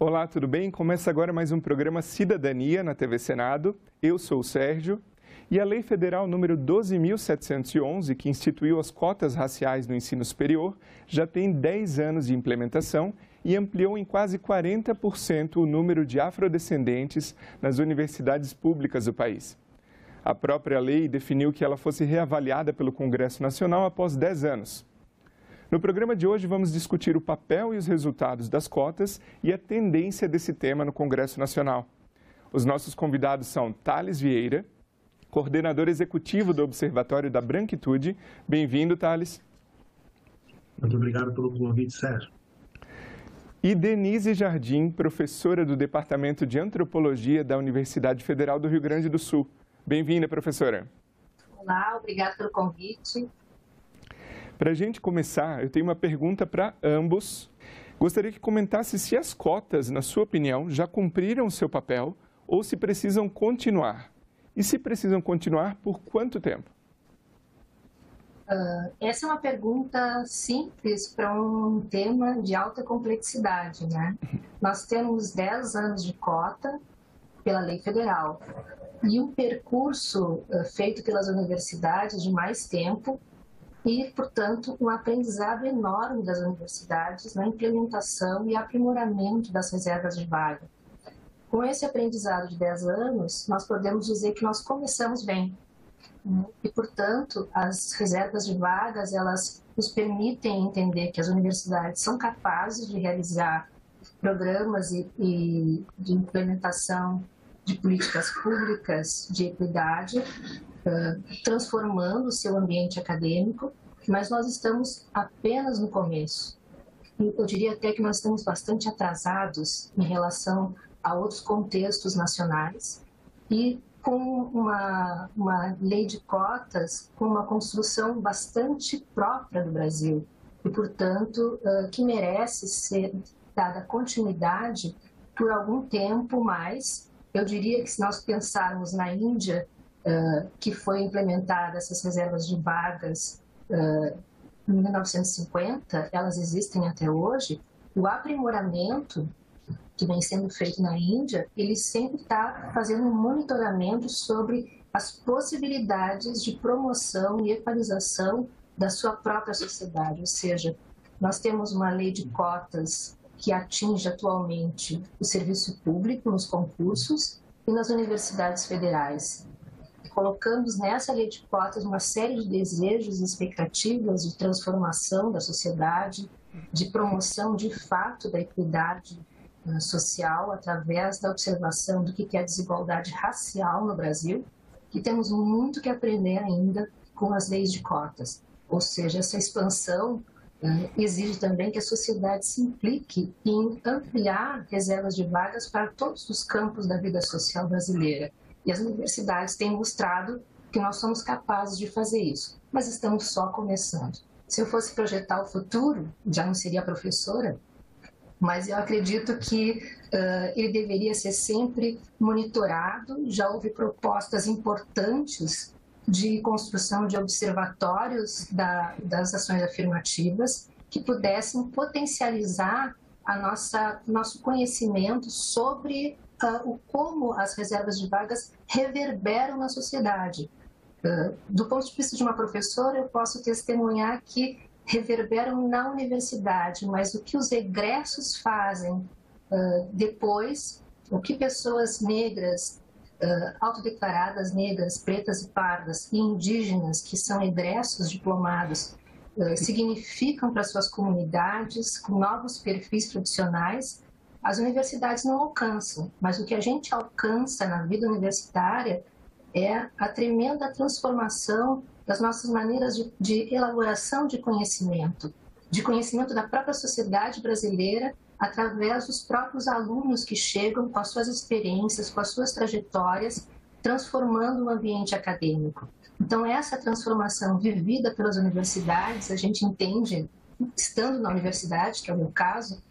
Olá, tudo bem? Começa agora mais um programa Cidadania na TV Senado. Eu sou o Sérgio. E a Lei Federal número 12.711, que instituiu as cotas raciais no ensino superior, já tem 10 anos de implementação e ampliou em quase 40% o número de afrodescendentes nas universidades públicas do país. A própria lei definiu que ela fosse reavaliada pelo Congresso Nacional após 10 anos. No programa de hoje, vamos discutir o papel e os resultados das cotas e a tendência desse tema no Congresso Nacional. Os nossos convidados são Thales Vieira, coordenador executivo do Observatório da Branquitude. Bem-vindo, Thales. Muito obrigado pelo convite, Sérgio. E Denise Jardim, professora do Departamento de Antropologia da Universidade Federal do Rio Grande do Sul. Bem-vinda, professora. Olá, obrigada pelo convite. Para a gente começar, eu tenho uma pergunta para ambos. Gostaria que comentasse se as cotas, na sua opinião, já cumpriram seu papel ou se precisam continuar. E se precisam continuar, por quanto tempo? Essa é uma pergunta simples para um tema de alta complexidade, né? Nós temos 10 anos de cota pela lei federal e um percurso feito pelas universidades de mais tempo e, portanto, um aprendizado enorme das universidades na implementação e aprimoramento das reservas de vaga. Com esse aprendizado de 10 anos, nós podemos dizer que nós começamos bem. E, portanto, as reservas de vagas, elas nos permitem entender que as universidades são capazes de realizar programas e de implementação de políticas públicas de equidade, transformando o seu ambiente acadêmico, mas nós estamos apenas no começo. Eu diria até que nós estamos bastante atrasados em relação a outros contextos nacionais e com uma lei de cotas com uma construção bastante própria do Brasil e, portanto, que merece ser dada continuidade por algum tempo mais. Eu diria que se nós pensarmos na Índia, que foi implementada essas reservas de vagas em 1950, elas existem até hoje, o aprimoramento que vem sendo feito na Índia, ele sempre está fazendo um monitoramento sobre as possibilidades de promoção e equalização da sua própria sociedade. Ou seja, nós temos uma lei de cotas que atinge atualmente o serviço público nos concursos e nas universidades federais. Colocamos nessa lei de cotas uma série de desejos e expectativas de transformação da sociedade, de promoção de fato da equidade social através da observação do que é a desigualdade racial no Brasil, e temos muito que aprender ainda com as leis de cotas. Ou seja, essa expansão exige também que a sociedade se implique em ampliar reservas de vagas para todos os campos da vida social brasileira. E as universidades têm mostrado que nós somos capazes de fazer isso, mas estamos só começando. Se eu fosse projetar o futuro, já não seria professora, mas eu acredito que ele deveria ser sempre monitorado. Já houve propostas importantes de construção de observatórios das ações afirmativas que pudessem potencializar nosso conhecimento sobre como as reservas de vagas reverberam na sociedade. Do ponto de vista de uma professora, eu posso testemunhar que reverberam na universidade, mas o que os egressos fazem depois, o que pessoas negras, autodeclaradas negras, pretas e pardas e indígenas, que são egressos diplomados, significam para suas comunidades, com novos perfis profissionais, as universidades não alcançam. Mas o que a gente alcança na vida universitária é a tremenda transformação das nossas maneiras de elaboração de conhecimento da própria sociedade brasileira, através dos próprios alunos que chegam com as suas experiências, com as suas trajetórias, transformando o ambiente acadêmico. Então, essa transformação vivida pelas universidades, a gente entende, estando na universidade, que é o meu caso,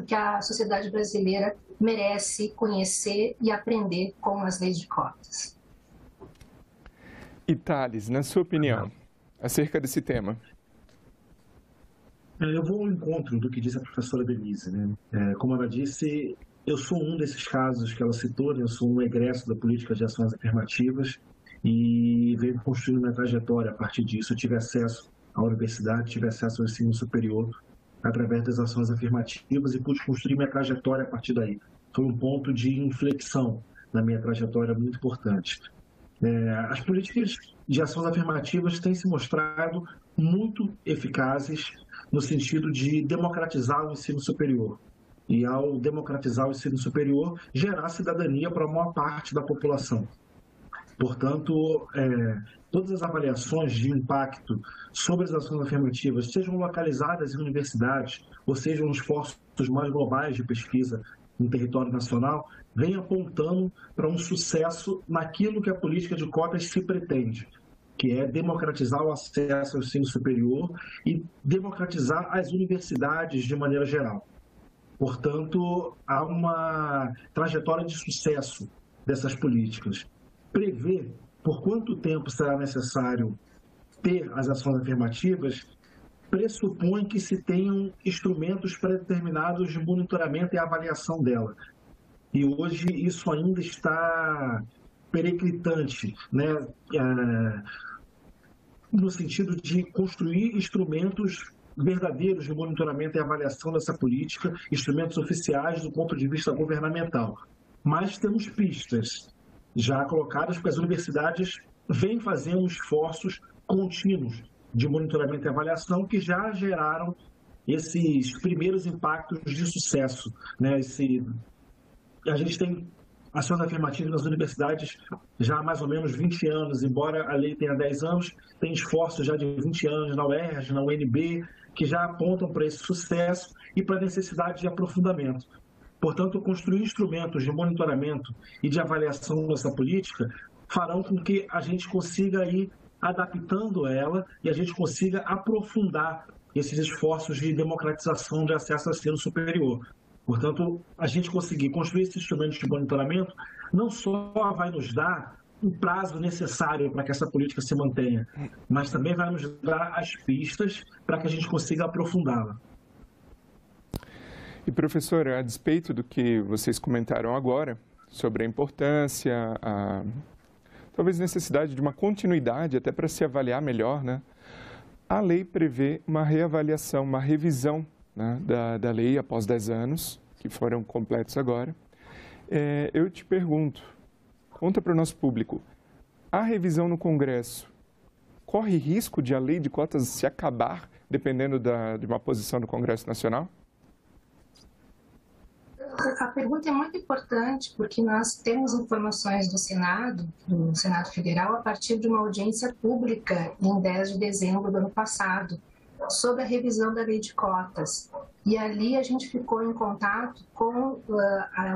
que a sociedade brasileira merece conhecer e aprender com as leis de cotas. E Thales, na sua opinião, acerca desse tema? Eu vou ao encontro do que disse a professora Denise, né? Como ela disse, eu sou um desses casos que ela citou, né? Eu sou um egresso da política de ações afirmativas e venho construindo minha trajetória a partir disso. Eu tive acesso à universidade, tive acesso ao ensino superior através das ações afirmativas e pude construir minha trajetória a partir daí. Foi um ponto de inflexão na minha trajetória muito importante. As políticas de ações afirmativas têm se mostrado muito eficazes no sentido de democratizar o ensino superior. E, ao democratizar o ensino superior, gerar cidadania para a maior parte da população. Portanto, todas as avaliações de impacto sobre as ações afirmativas, sejam localizadas em universidades, ou sejam esforços mais globais de pesquisa no território nacional, vem apontando para um sucesso naquilo que a política de cotas se pretende, que é democratizar o acesso ao ensino superior e democratizar as universidades de maneira geral. Portanto, há uma trajetória de sucesso dessas políticas. Prever por quanto tempo será necessário ter as ações afirmativas pressupõe que se tenham instrumentos pré-determinados de monitoramento e avaliação dela. E hoje isso ainda está periclitante, né? No sentido de construir instrumentos verdadeiros de monitoramento e avaliação dessa política, instrumentos oficiais do ponto de vista governamental. Mas temos pistas já colocadas, porque as universidades vêm fazendo esforços contínuos de monitoramento e avaliação que já geraram esses primeiros impactos de sucesso, né? A gente tem ações afirmativas nas universidades já há mais ou menos 20 anos, embora a lei tenha 10 anos, tem esforços já de 20 anos na UERJ, na UNB, que já apontam para esse sucesso e para a necessidade de aprofundamento. Portanto, construir instrumentos de monitoramento e de avaliação dessa política farão com que a gente consiga ir adaptando ela e a gente consiga aprofundar esses esforços de democratização de acesso ao ensino superior. Portanto, a gente conseguir construir esses instrumentos de monitoramento não só vai nos dar um prazo necessário para que essa política se mantenha, mas também vai nos dar as pistas para que a gente consiga aprofundá-la. E, professora, a despeito do que vocês comentaram agora sobre a importância, talvez necessidade de uma continuidade até para se avaliar melhor, né? A lei prevê uma reavaliação, uma revisão, né, da lei após 10 anos, que foram completos agora. Eu te pergunto, conta para o nosso público, a revisão no Congresso corre risco de a lei de cotas se acabar dependendo de uma posição do Congresso Nacional? A pergunta é muito importante porque nós temos informações do Senado Federal, a partir de uma audiência pública em 10 de dezembro do ano passado, sobre a revisão da lei de cotas. E ali a gente ficou em contato com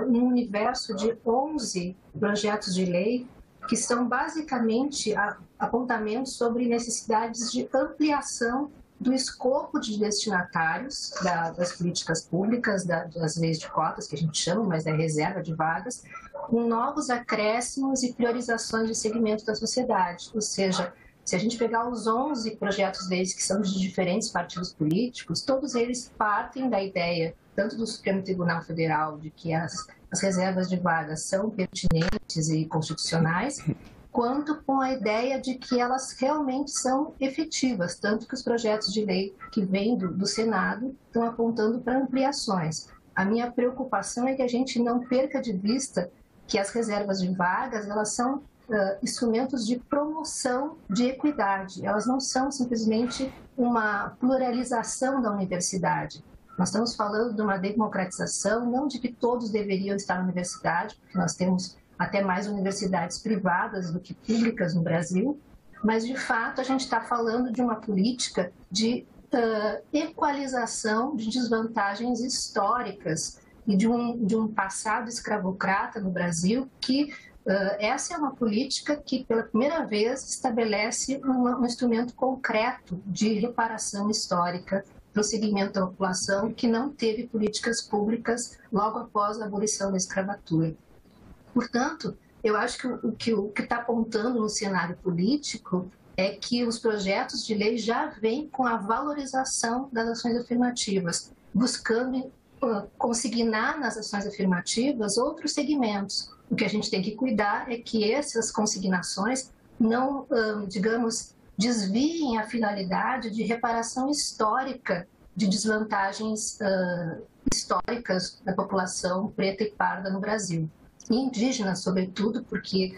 um universo de 11 projetos de lei que são basicamente apontamentos sobre necessidades de ampliação do escopo de destinatários das políticas públicas, das leis de cotas, que a gente chama, mas é reserva de vagas, com novos acréscimos e priorizações de segmentos da sociedade. Ou seja, se a gente pegar os 11 projetos de leis que são de diferentes partidos políticos, todos eles partem da ideia, tanto do Supremo Tribunal Federal, de que as reservas de vagas são pertinentes e constitucionais, quanto com a ideia de que elas realmente são efetivas, tanto que os projetos de lei que vêm do Senado estão apontando para ampliações. A minha preocupação é que a gente não perca de vista que as reservas de vagas, elas são instrumentos de promoção de equidade, elas não são simplesmente uma pluralização da universidade. Nós estamos falando de uma democratização, não de que todos deveriam estar na universidade, porque nós temos até mais universidades privadas do que públicas no Brasil, mas, de fato, a gente está falando de uma política de equalização de desvantagens históricas e de um passado escravocrata no Brasil que essa é uma política que, pela primeira vez, estabelece um instrumento concreto de reparação histórica para o segmento da população que não teve políticas públicas logo após a abolição da escravatura. Portanto, eu acho que o que está apontando no cenário político é que os projetos de lei já vêm com a valorização das ações afirmativas, buscando consignar nas ações afirmativas outros segmentos. O que a gente tem que cuidar é que essas consignações não, digamos, desviem a finalidade de reparação histórica de desvantagens históricas da população preta e parda no Brasil. E indígena, sobretudo, porque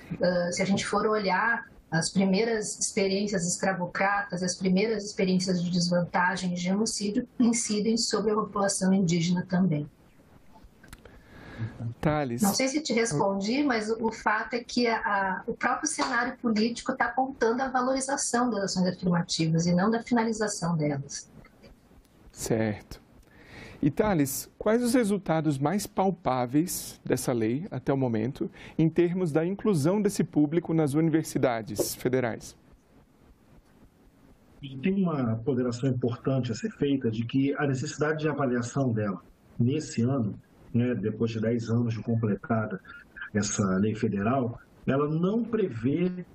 se a gente for olhar as primeiras experiências escravocratas, as primeiras experiências de desvantagem e genocídio incidem sobre a população indígena também. Thales. Não sei se te respondi, mas o fato é que o próprio cenário político está apontando a valorização das ações afirmativas e não da finalização delas. Certo. E, Thales, quais os resultados mais palpáveis dessa lei até o momento, em termos da inclusão desse público nas universidades federais? Tem uma ponderação importante a ser feita de que a necessidade de avaliação dela, nesse ano, né, depois de 10 anos de completada essa lei federal, ela não prevê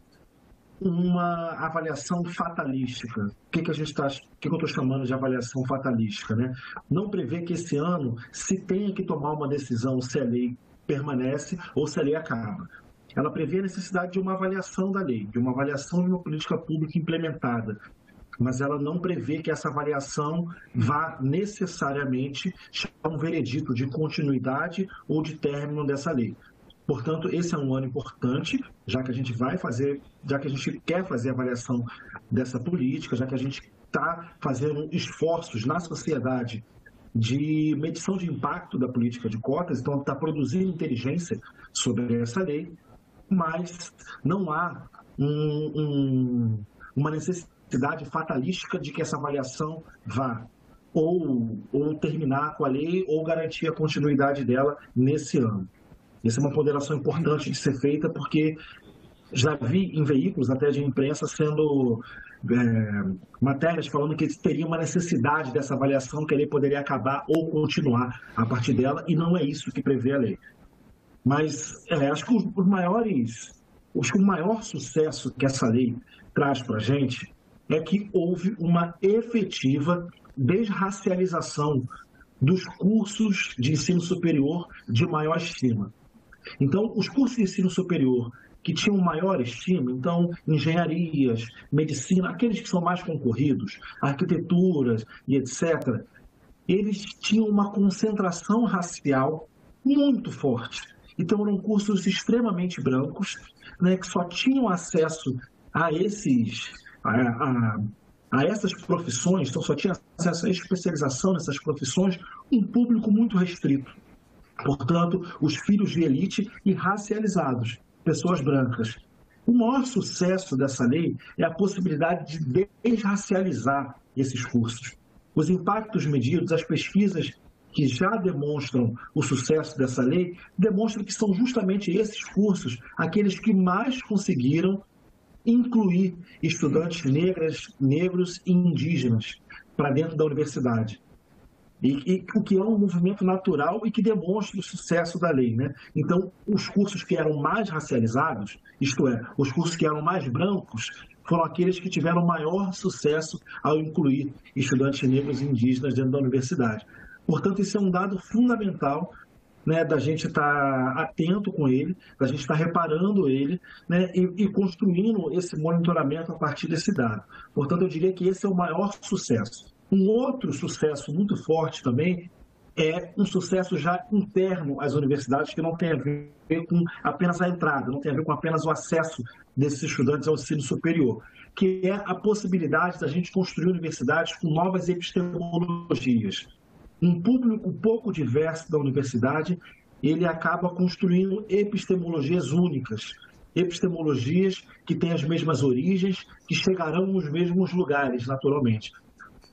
uma avaliação fatalística. O que eu estou chamando de avaliação fatalística, né? Não prevê que esse ano se tenha que tomar uma decisão se a lei permanece ou se a lei acaba. Ela prevê a necessidade de uma avaliação da lei, de uma avaliação de uma política pública implementada, mas ela não prevê que essa avaliação vá necessariamente chamar um veredito de continuidade ou de término dessa lei. Portanto, esse é um ano importante, já que a gente quer fazer a avaliação dessa política, já que a gente está fazendo esforços na sociedade de medição de impacto da política de cotas, então está produzindo inteligência sobre essa lei, mas não há uma necessidade fatalística de que essa avaliação vá ou terminar com a lei ou garantir a continuidade dela nesse ano. Essa é uma ponderação importante de ser feita, porque já vi em veículos até de imprensa sendo matérias falando que teria uma necessidade dessa avaliação, que a lei poderia acabar ou continuar a partir dela, e não é isso que prevê a lei. Mas acho que o maior sucesso que essa lei traz para a gente é que houve uma efetiva desracialização dos cursos de ensino superior de maior estima. Então, os cursos de ensino superior que tinham maior estima, então, engenharias, medicina, aqueles que são mais concorridos, arquiteturas e etc., eles tinham uma concentração racial muito forte. Então, eram cursos extremamente brancos, né, que só tinham acesso a essas profissões, então só tinha acesso à especialização nessas profissões, um público muito restrito. Portanto, os filhos de elite e racializados, pessoas brancas. O maior sucesso dessa lei é a possibilidade de desracializar esses cursos. Os impactos medidos, as pesquisas que já demonstram o sucesso dessa lei, demonstram que são justamente esses cursos aqueles que mais conseguiram incluir estudantes negros e indígenas para dentro da universidade. E o que é um movimento natural e que demonstra o sucesso da lei, né? Então, os cursos que eram mais racializados, isto é, os cursos que eram mais brancos, foram aqueles que tiveram maior sucesso ao incluir estudantes negros e indígenas dentro da universidade. Portanto, isso é um dado fundamental, né, da gente estar atento com ele, da gente estar reparando ele, né, e construindo esse monitoramento a partir desse dado. Portanto, eu diria que esse é o maior sucesso. Um outro sucesso muito forte também é um sucesso já interno às universidades, que não tem a ver com apenas a entrada, não tem a ver com apenas o acesso desses estudantes ao ensino superior, que é a possibilidade da gente construir universidades com novas epistemologias. Um público pouco diverso da universidade, ele acaba construindo epistemologias únicas, epistemologias que têm as mesmas origens, que chegarão nos mesmos lugares, naturalmente.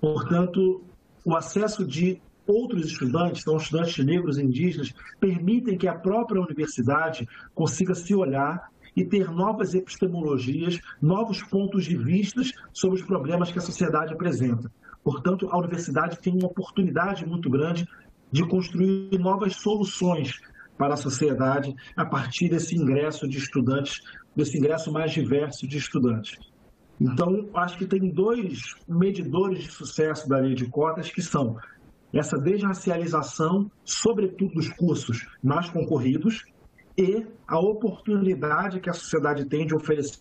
Portanto, o acesso de outros estudantes, então estudantes negros e indígenas, permitem que a própria universidade consiga se olhar e ter novas epistemologias, novos pontos de vista sobre os problemas que a sociedade apresenta. Portanto, a universidade tem uma oportunidade muito grande de construir novas soluções para a sociedade a partir desse ingresso de estudantes, desse ingresso mais diverso de estudantes. Então, acho que tem dois medidores de sucesso da lei de cotas, que são essa desracialização, sobretudo dos cursos mais concorridos, e a oportunidade que a sociedade tem de oferecer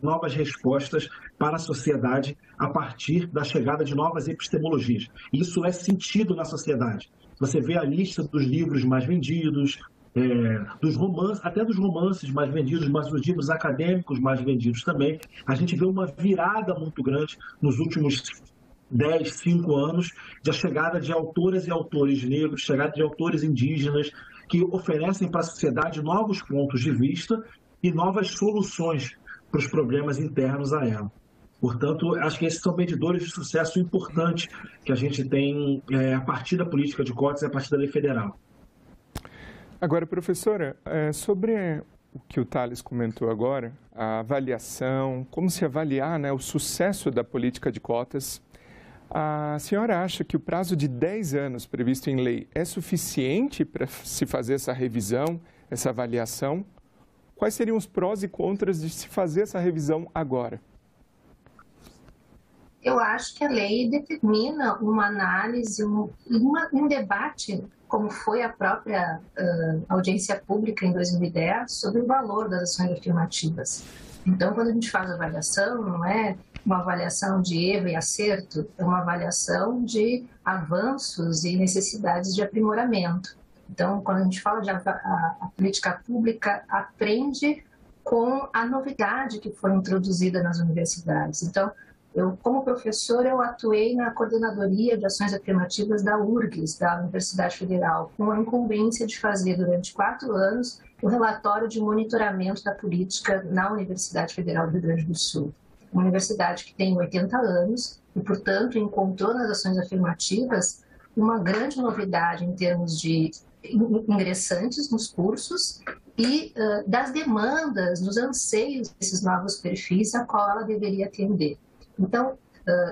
novas respostas para a sociedade a partir da chegada de novas epistemologias. Isso é sentido na sociedade. Você vê a lista dos livros mais vendidos, dos romances, até dos romances mais vendidos, mas dos livros acadêmicos mais vendidos também. A gente vê uma virada muito grande nos últimos 10, 5 anos, da chegada de autoras e autores negros, chegada de autores indígenas, que oferecem para a sociedade novos pontos de vista e novas soluções para os problemas internos a ela. Portanto, acho que esses são medidores de sucesso importantes que a gente tem a partir da política de cotas e a partir da lei federal. Agora, professora, sobre o que o Thales comentou agora, a avaliação, como se avaliar, né, o sucesso da política de cotas, a senhora acha que o prazo de 10 anos previsto em lei é suficiente para se fazer essa revisão, essa avaliação? Quais seriam os prós e contras de se fazer essa revisão agora? Eu acho que a lei determina uma análise, um debate, como foi a própria audiência pública em 2010, sobre o valor das ações afirmativas. Então, quando a gente faz a avaliação, não é uma avaliação de erro e acerto, é uma avaliação de avanços e necessidades de aprimoramento. Então, quando a gente fala de a política pública, aprende com a novidade que foi introduzida nas universidades. Então, eu, como professora, eu atuei na coordenadoria de ações afirmativas da URGS, da Universidade Federal, com a incumbência de fazer, durante 4 anos, o relatório de monitoramento da política na Universidade Federal do Rio Grande do Sul. Uma universidade que tem 80 anos e, portanto, encontrou nas ações afirmativas uma grande novidade em termos de ingressantes nos cursos e das demandas, dos anseios desses novos perfis a qual ela deveria atender. Então,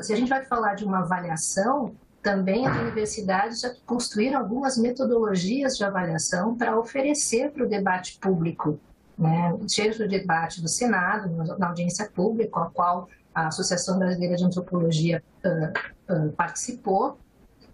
se a gente vai falar de uma avaliação, também as universidades já construíram algumas metodologias de avaliação para oferecer para o debate público, né? Seja o debate do Senado, na audiência pública, a qual a Associação Brasileira de Antropologia participou,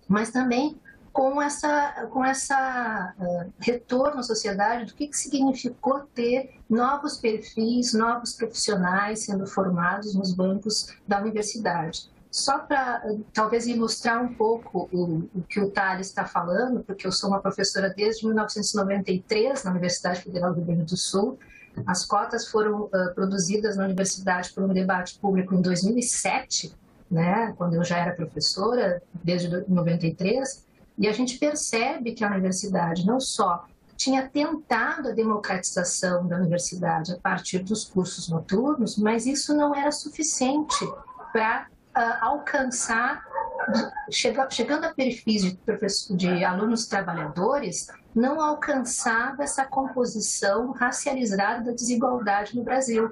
mas também com essa retorno à sociedade do que significou ter novos perfis, novos profissionais sendo formados nos bancos da universidade. Só para talvez ilustrar um pouco o que o Thales está falando, porque eu sou uma professora desde 1993 na Universidade Federal do Rio Grande do Sul. As cotas foram produzidas na universidade por um debate público em 2007, né, quando eu já era professora, desde 93, e a gente percebe que a universidade não só tinha tentado a democratização da universidade a partir dos cursos noturnos, mas isso não era suficiente para alcançar, chegando a perfis de alunos trabalhadores, não alcançava essa composição racializada da desigualdade no Brasil.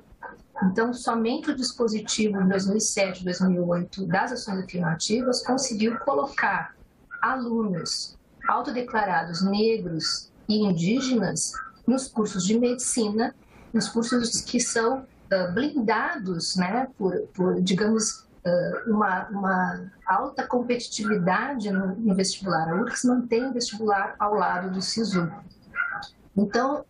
Então, somente o dispositivo em 2007, 2008 das ações afirmativas conseguiu colocar alunos autodeclarados negros e indígenas nos cursos de medicina, nos cursos que são blindados, né, por digamos, uma alta competitividade no vestibular. A URGS mantém o vestibular ao lado do SISU. Então,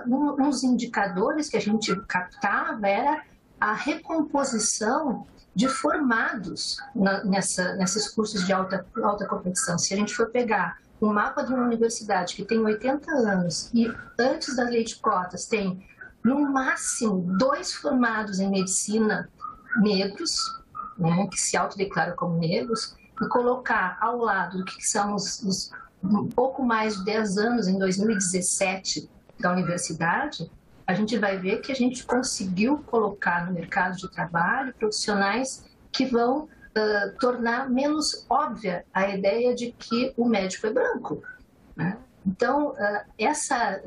um dos indicadores que a gente captava era a recomposição de formados nesses cursos de alta competição. Se a gente for pegar um mapa de uma universidade que tem 80 anos e antes da lei de cotas tem, no máximo, 2 formados em medicina negros, né, que se autodeclaram como negros, e colocar ao lado do que são os um pouco mais de 10 anos, em 2017, da universidade, a gente vai ver que a gente conseguiu colocar no mercado de trabalho profissionais que vão tornar menos óbvia a ideia de que o médico é branco, né? Então, essa,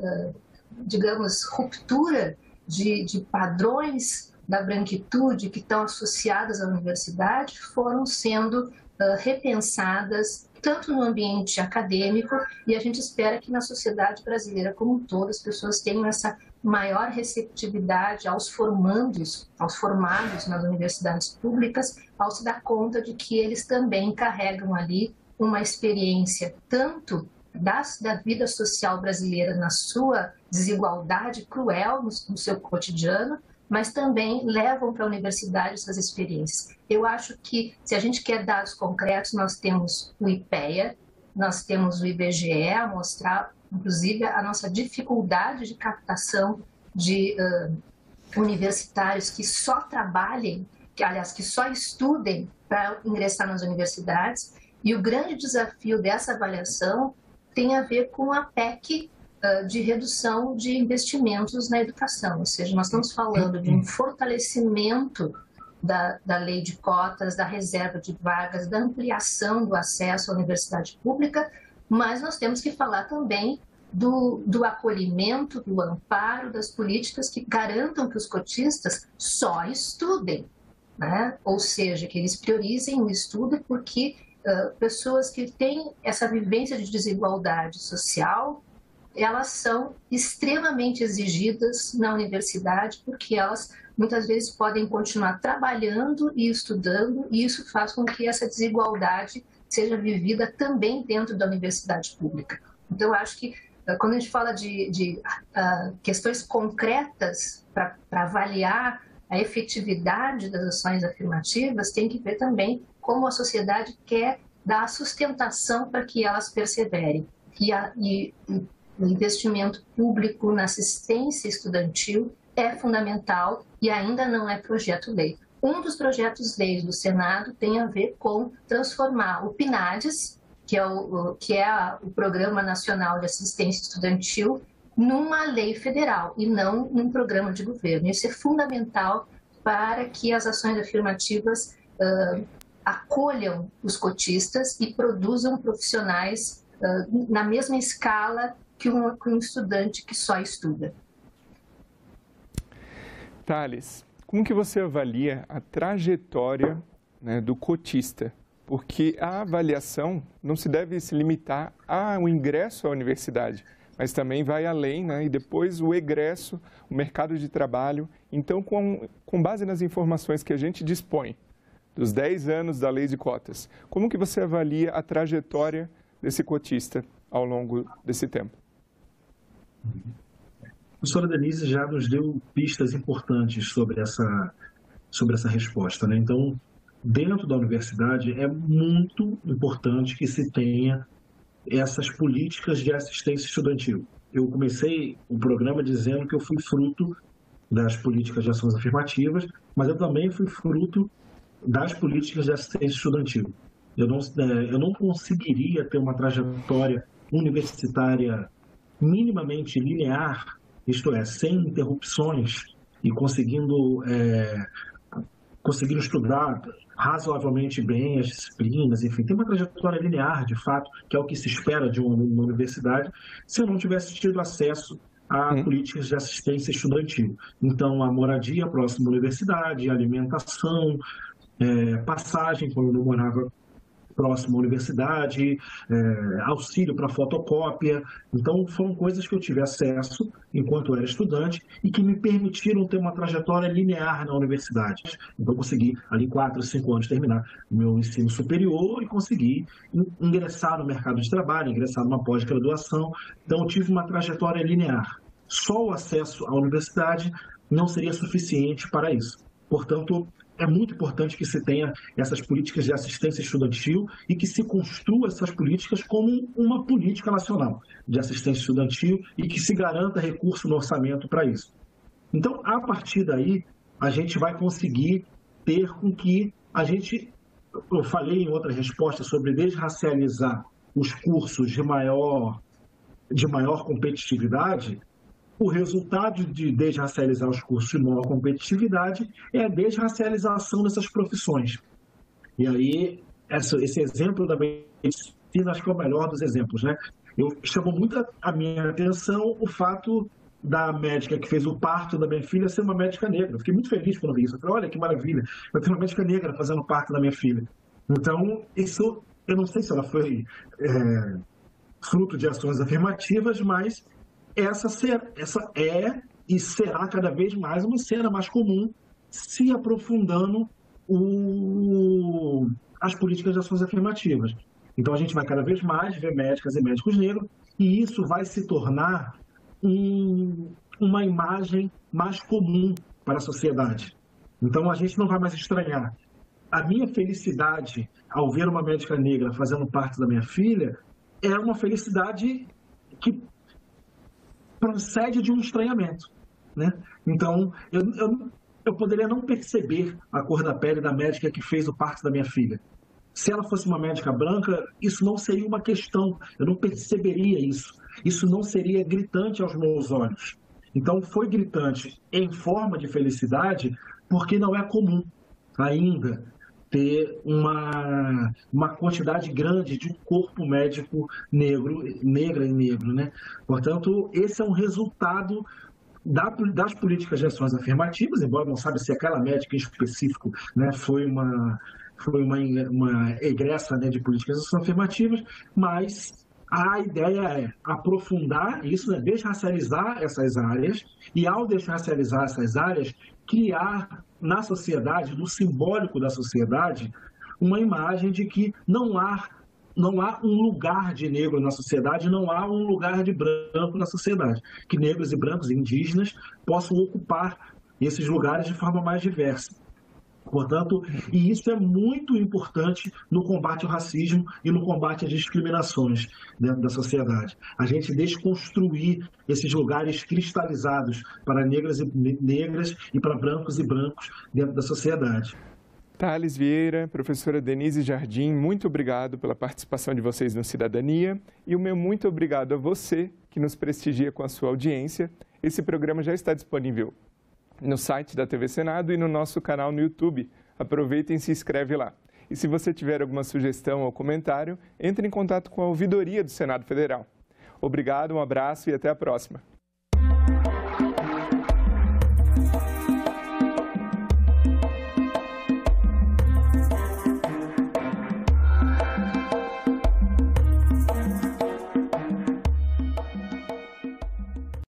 digamos, ruptura de padrões da branquitude que estão associadas à universidade foram sendo repensadas tanto no ambiente acadêmico, e a gente espera que na sociedade brasileira como um todo as pessoas tenham essa maior receptividade aos formandos, aos formados nas universidades públicas, ao se dar conta de que eles também carregam ali uma experiência tanto da vida social brasileira na sua desigualdade cruel no seu cotidiano, mas também levam para a universidade essas experiências. Eu acho que, se a gente quer dados concretos, nós temos o IPEA, nós temos o IBGE a mostrar, inclusive, a nossa dificuldade de captação de universitários que só trabalhem, que só estudem para ingressar nas universidades. E o grande desafio dessa avaliação tem a ver com a PEC de redução de investimentos na educação. Ou seja, nós estamos falando de um fortalecimento da lei de cotas, da reserva de vagas, da ampliação do acesso à universidade pública, mas nós temos que falar também do acolhimento, do amparo, das políticas que garantam que os cotistas só estudem, né? Ou seja, que eles priorizem o estudo, porque pessoas que têm essa vivência de desigualdade social, elas são extremamente exigidas na universidade, porque elas muitas vezes podem continuar trabalhando e estudando, e isso faz com que essa desigualdade seja vivida também dentro da universidade pública. Então, eu acho que quando a gente fala de questões concretas para avaliar a efetividade das ações afirmativas, tem que ver também como a sociedade quer dar sustentação para que elas perseverem. E o investimento público na assistência estudantil é fundamental e ainda não é projeto-lei. Um dos projetos-leis do Senado tem a ver com transformar o PNADES, que é o Programa Nacional de Assistência Estudantil, numa lei federal e não num programa de governo. Isso é fundamental para que as ações afirmativas acolham os cotistas e produzam profissionais na mesma escala que um estudante que só estuda. Thales, como que você avalia a trajetória, né, do cotista? Porque a avaliação não se deve se limitar ao ingresso à universidade, mas também vai além, né? E depois o egresso, o mercado de trabalho. Então, com base nas informações que a gente dispõe dos 10 anos da lei de cotas, como que você avalia a trajetória desse cotista ao longo desse tempo? A professora Denise já nos deu pistas importantes sobre essa resposta, né? Então, dentro da universidade, é muito importante que se tenha essas políticas de assistência estudantil. Eu comecei o programa dizendo que eu fui fruto das políticas de ações afirmativas, mas eu também fui fruto das políticas de assistência estudantil. Eu não conseguiria ter uma trajetória universitária minimamente linear, isto é, sem interrupções e conseguindo estudar razoavelmente bem as disciplinas, enfim, tem uma trajetória linear, de fato, que é o que se espera de uma universidade, se eu não tivesse tido acesso a políticas de assistência estudantil. Então, a moradia próxima à universidade, alimentação, passagem quando eu morava próximo à universidade, auxílio para fotocópia. Então, foram coisas que eu tive acesso enquanto eu era estudante e que me permitiram ter uma trajetória linear na universidade. Então, eu consegui, ali 4, 5 anos, terminar o meu ensino superior e consegui ingressar no mercado de trabalho, ingressar numa pós-graduação. Então, eu tive uma trajetória linear. Só o acesso à universidade não seria suficiente para isso. Portanto, é muito importante que se tenha essas políticas de assistência estudantil e que se construa essas políticas como uma política nacional de assistência estudantil e que se garanta recurso no orçamento para isso. Então, a partir daí, a gente vai conseguir ter com que eu falei em outra resposta sobre desracializar os cursos de maior competitividade. O resultado de desracializar os cursos de maior competitividade é a desracialização dessas profissões. E aí, esse exemplo da medicina, acho que é o melhor dos exemplos, né? Chamou muito a minha atenção o fato da médica que fez o parto da minha filha ser uma médica negra. Eu fiquei muito feliz quando vi isso. Eu falei, olha que maravilha, eu tenho uma médica negra fazendo o parto da minha filha. Então, isso, eu não sei se ela foi fruto de ações afirmativas, mas essa é e será cada vez mais uma cena mais comum, se aprofundando as políticas de ações afirmativas. Então, a gente vai cada vez mais ver médicas e médicos negros, e isso vai se tornar uma imagem mais comum para a sociedade. Então, a gente não vai mais estranhar. A minha felicidade ao ver uma médica negra fazendo parte da minha filha é uma felicidade que procede de um estranhamento, né? Então, eu poderia não perceber a cor da pele da médica que fez o parto da minha filha. Se ela fosse uma médica branca, isso não seria uma questão, eu não perceberia isso. Isso não seria gritante aos meus olhos. Então, foi gritante em forma de felicidade, porque não é comum ainda ter uma quantidade grande de um corpo médico negra e negro, né? Portanto, esse é um resultado das políticas de ações afirmativas, embora não sabe se aquela médica em específico, né, foi uma egressa, né, de políticas de ações afirmativas, mas a ideia é aprofundar isso, né, desracializar essas áreas e, ao desracializar essas áreas, criar na sociedade, no simbólico da sociedade, uma imagem de que não há um lugar de negro na sociedade, não há um lugar de branco na sociedade. Que negros e brancos e indígenas possam ocupar esses lugares de forma mais diversa. Portanto, e isso é muito importante no combate ao racismo e no combate às discriminações dentro da sociedade. A gente desconstruir esses lugares cristalizados para negras e para brancos e brancos dentro da sociedade. Thales Vieira, professora Denise Jardim, muito obrigado pela participação de vocês no Cidadania e o meu muito obrigado a você que nos prestigia com a sua audiência. Esse programa já está disponível no site da TV Senado e no nosso canal no YouTube. Aproveita e se inscreve lá. E se você tiver alguma sugestão ou comentário, entre em contato com a Ouvidoria do Senado Federal. Obrigado, um abraço e até a próxima.